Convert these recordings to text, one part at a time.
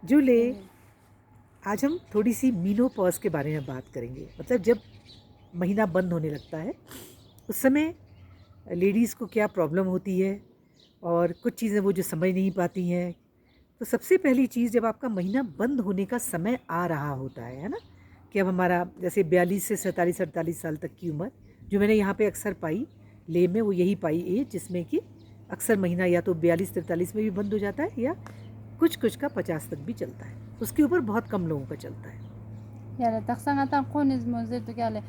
जूले, 네. आज हम थोड़ी सी मीनोपॉज के बारे में बात करेंगे। मतलब जब महीना बंद होने लगता है उस समय लेडीज़ को क्या प्रॉब्लम होती है और कुछ चीज़ें वो जो समझ नहीं पाती हैं। तो सबसे पहली चीज़, जब आपका महीना बंद होने का समय आ रहा होता है ना, कि अब हमारा जैसे 42 से 47-48 साल तक की उम्र, जो मैंने यहाँ पे अक्सर पाई ले में, वो यही पाई एज जिसमें कि अक्सर महीना या तो 42-43 में भी बंद हो जाता है या कुछ कुछ का 50 तक भी चलता है। उसके ऊपर बहुत कम लोगों का चलता है। Yale taksangataan qonis mozetu kyale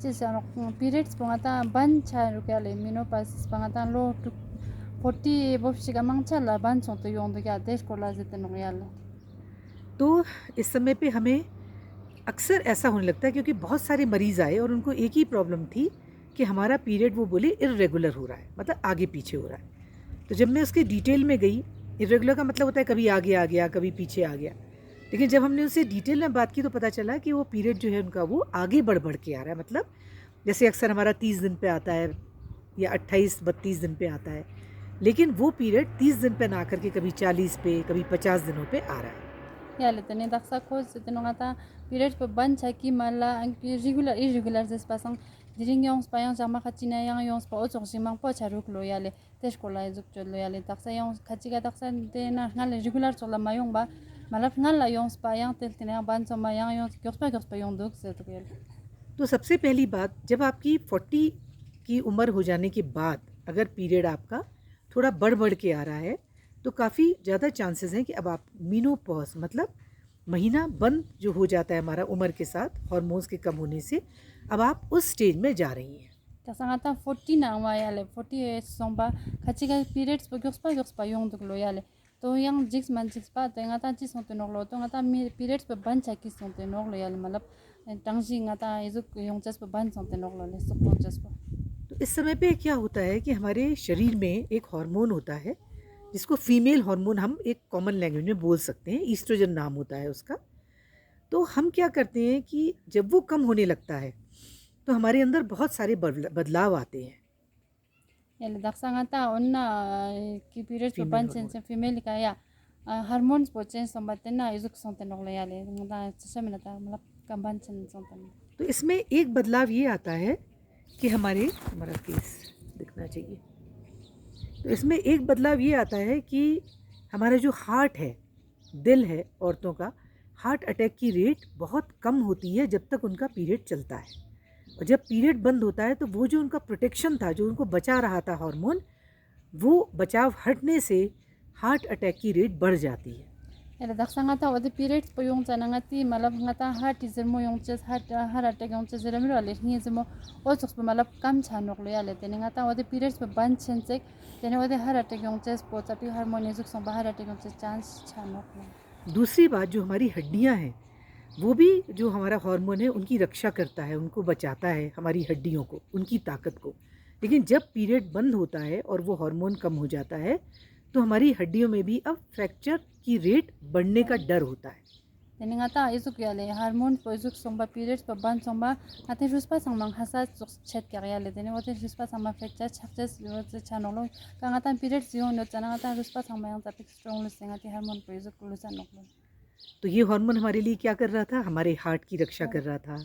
chisano periods pangata bancha kyale menopause pangata lo 40 bofshiga mangchala banchon to yong kya desh kola zeten yale. तो इस समय पे हमें अक्सर ऐसा होने लगता है क्योंकि बहुत सारे मरीज़ आए और उनको एक ही प्रॉब्लम थी कि हमारा पीरियड, वो बोले, इर्रेगुलर हो रहा है, मतलब आगे पीछे हो रहा है। तो जब मैं उसके डिटेल में गई, इर्रेगुलर का मतलब होता है कभी आगे आ गया कभी पीछे आ गया, लेकिन जब हमने उससे डिटेल में बात की तो पता चला कि वो पीरियड जो है उनका वो आगे बढ़ बढ़ के आ रहा है। मतलब जैसे अक्सर हमारा 30 दिन पे आता है या 28-32 दिन पे आता है, लेकिन वो पीरियड 30 दिन पे ना करके कभी 40 पे कभी 50 दिनों पे आ रहा है। Yale tene taksa ko zeten ngata periods pe bancha ki mala anki regular irregular zes pasang diring yong spayang jama khachina yang yong spa o simang po charuk lo yale tesh kola ezuk cholo yale taksa yong khachiga taksa de na ngal regular chola mayong ba malap ngal la yong spayang tel tene ban choma yang yong gyospa yong duk se to yale. तो सबसे पहली बात, जब आपकी 40 की उम्र हो जाने के बाद अगर पीरियड आपका थोड़ा बढ़ बढ़ के आ रहा है तो काफ़ी ज़्यादा चांसेस हैं कि अब आप मीनोपॉज, मतलब महीना बंद जो हो जाता है हमारा उम्र के साथ हार्मोन्स के कम होने से, अब आप उस स्टेज में जा रही हैं। Taksa ngata 40 na wa yale 40 somba khachiga periods pe gyospa yong duk lo yale. To yang jigs man jigs pa to ngata chi son to noglo to ngata periods pe bancha ki son to noglo yale malap tangji ngata ezuk yong ches pe ban son to noglo le sokon ches pa. तो इस समय पे क्या होता है कि हमारे शरीर में एक हार्मोन होता है जिसको फीमेल हार्मोन हम एक कॉमन लैंग्वेज में बोल सकते हैं, ईस्ट्रोजन नाम होता है उसका। तो हम क्या करते हैं कि जब वो कम होने लगता है तो हमारे अंदर बहुत सारे बदलाव आते हैं। Yale daksa ngata onna ki periods pe female ban chen hormone. chen female ka ya hormones po chen somba tena ezuk son to noglo yale ngata chemena ta malap kam ban chen son to. तो इसमें एक बदलाव ये आता है कि हमारा face दिखना चाहिए। तो इसमें एक बदलाव ये आता है कि हमारा जो हार्ट है, दिल है, औरतों का हार्ट अटैक की रेट बहुत कम होती है जब तक उनका पीरियड चलता है। और जब पीरियड बंद होता है तो वो जो उनका प्रोटेक्शन था, जो उनको बचा रहा था हार्मोन, वो बचाव हटने से हार्ट अटैक की रेट बढ़ जाती है। Yale daksa ngata ode periods po yung chana ngati malap ngata heart is mo yung ches heart attack yung ches remiro ale ni zemo o chos po malap kam chanok lo yale tene ngata ode periods po ban chen chek tene ode heart attack yung ches po tapi hormone ezuk som heart attack yung ches chance chanok lo. दूसरी बात, जो हमारी हड्डियां हैं वो भी, जो हमारा हार्मोन है उनकी रक्षा करता है, उनको बचाता है, हमारी हड्डियों को, उनकी ताकत को। लेकिन जब पीरियड बंद होता है और वो हार्मोन कम हो जाता है तो हमारी हड्डियों में भी अब फ्रैक्चर की रेट बढ़ने का डर होता है। Tene ngata ezuk yale hormone po ezuk som periods po ban som ba ngata ruspa sang mang hasa chet kya yale tene ode ruspa sang ma fracture chaptes ode chanok lo ka ngata periods yo no chana ngata ruspa sang ma yang tapi strong lo sengati hormone po ezuk lo chanok lo. तो ये hormone हमारे लिए क्या कर रहा था? हमारे heart की रक्षा कर रहा था,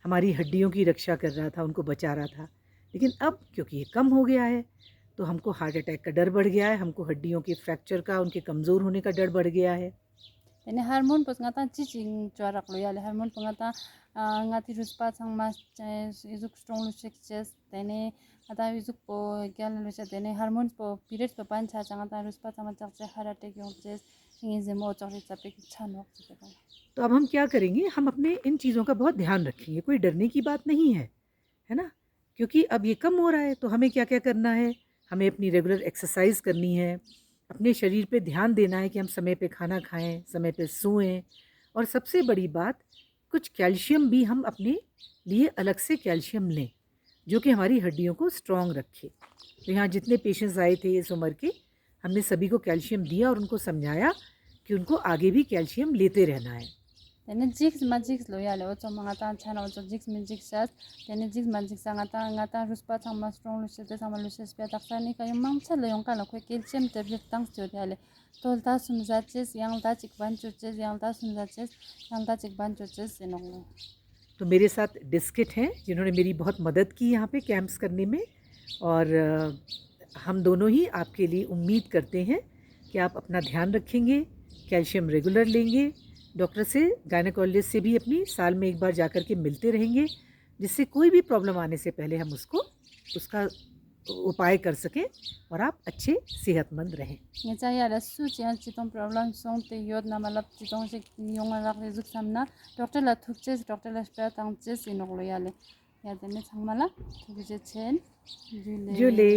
हमारी हड्डियों की रक्षा कर रहा था, उनको बचा रहा था। लेकिन अब क्योंकि ये कम हो गया है तो हमको हार्ट अटैक का डर बढ़ गया है, हमको हड्डियों के फ्रैक्चर का, उनके कमज़ोर होने का डर बढ़ गया है। Tene hormone pas ngata chiching chuarak lo yale hormone pa ngata ngati ruspa sang mas izuk strong lo sexes tene ngata izuk po gyal lo cha tene hormones po periods pa pan cha ngata ruspa sama chak che harate gyong ches ngi zemo chok cha pe chanok che ka. तो अब हम क्या करेंगे? हम अपने इन चीज़ों का बहुत ध्यान रखेंगे, कोई डरने की बात नहीं है ना? क्योंकि अब ये कम हो रहा है तो हमें क्या-क्या करना है? हमें अपनी रेगुलर एक्सरसाइज़ करनी है, अपने शरीर पे ध्यान देना है कि हम समय पे खाना खाएँ, समय पे सोएँ, और सबसे बड़ी बात, कुछ कैल्शियम भी हम अपने लिए अलग से कैल्शियम लें, जो कि हमारी हड्डियों को स्ट्रॉन्ग रखे। तो यहाँ जितने पेशेंट्स आए थे इस उम्र के, हमने सभी को कैल्शियम दिया और उनको समझाया कि उनको आगे भी कैल्शियम लेते रहना है। Tene jigs ma jigs lo yale ocho mga ta chana ocho jigs min jigs sas tene jigs ma jigs ngata ruspa chang ma strong lu se sama lu se spia tak sani ka yung mang chalo yung kala ko calcium tablet tang sto yale tol ta sum za ches yang ta chik ban chu ches yang ta sum za ches yang ta chik ban chu ches enong तो मेरे साथ डिस्किट हैं जिन्होंने मेरी बहुत मदद की यहाँ पे कैंप्स करने में और हम दोनों ही आपके लिए उम्मीद करते हैं कि आप अपना ध्यान रखेंगे, कैल्शियम रेगुलर लेंगे, डॉक्टर से गायनेकोलॉजिस्ट से भी अपनी साल में एक बार जा कर के मिलते रहेंगे, जिससे कोई भी प्रॉब्लम आने से पहले हम उसका उपाय कर सकें और आप अच्छे सेहतमंद रहें. ये चाहिए रस्सू चियां चितों प्रॉब्लम सोंग ते योद ना मतलब चितों से योंग रख ले जुक सामना डॉक्टर ला थुकचेस डॉक्टर ला स्पेयर तांगचेस इनोग लो याले याद ने छंग मला थुकचे चेन जुले